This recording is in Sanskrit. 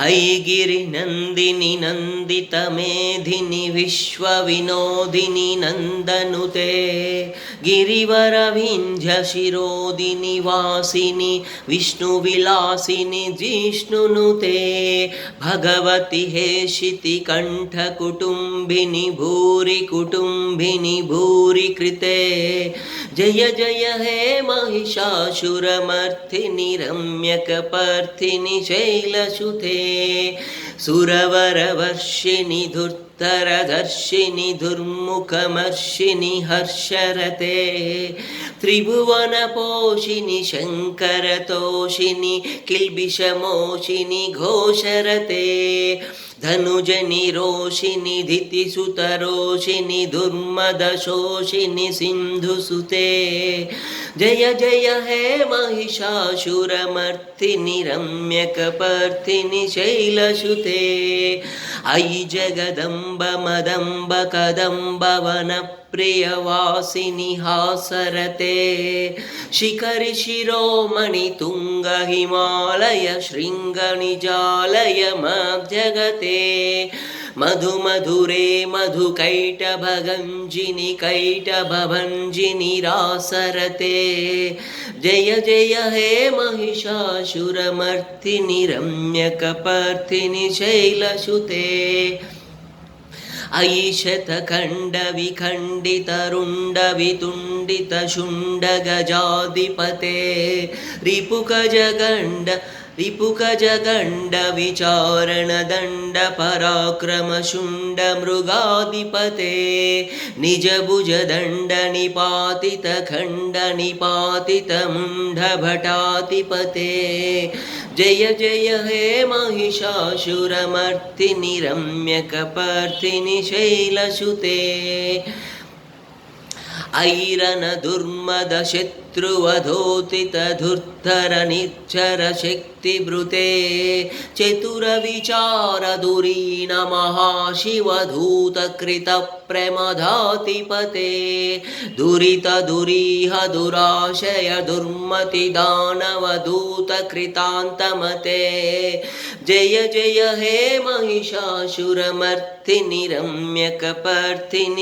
ऐगिरि नन्दिनि नन्दित मेधिनि विश्वविनोदिनि नन्दनुते गिरिवरविंध्य शिरोदिनि वासिनि विष्णुविलासिनि जिष्णुनुते भगवति हेशिति कण्ठकुटुम्बिनि भूरि कुटुम्बिनि भूरि कृते जय जय हे महिषासुरमर्थिनि रम्यकपर्थिनि शैलसुते सुरवरवर्षिणि धुर्धरधर्षिणि दुर्मुखमर्षिणि हर्षरते त्रिभुवनपोषिणि शङ्करतोषिणि किल्बिषमोषिनि घोषरते धनुजनि रोषिनि धितिसुतरोषिनि दुर्मदशोषिनि सिन्धुसुते जय जय हे महिषासुरमर्थिनि रम्यकपर्थिनि शैलसुते अयि जगदम्ब मदम्ब कदम्ब वनप्रियवासिनि हासरते शिखरि शिरोमणि तुङ्ग हिमालय शृङ्गनिजालय मध्यगते मधु मधुरे मधुकैटभगञ्जिनि कैटभभञ्जिनि रासरते जय जय हे महिषासुरमर्थिनि रम्यकपर्थिनि शैलसुते अयि शतखण्डविखण्डितरुण्डवितुण्डितशुण्डगजाधिपते रिपुगजगण्डविचारणदण्डपराक्रमशुण्डमृगाधिपते निजभुजदण्डनिपातितखण्डनिपातितमुण्डभटाधिपते जय जय हे महिषासुरमर्थिनि रम्यकपर्थिनि शैलसुते ऐरन दुर्मद शत्रुवधोतित धुर्धर निर्झर शक्तिभृते चतुर विचार दुरीन महाशिवधूत कृत प्रमदाधिपते दुरित दुरीह दुराशय दुर्मति दानवदूत कृतान्तमते जय जय हे महिषासुरमर्थिनि रम्यकपर्थिनि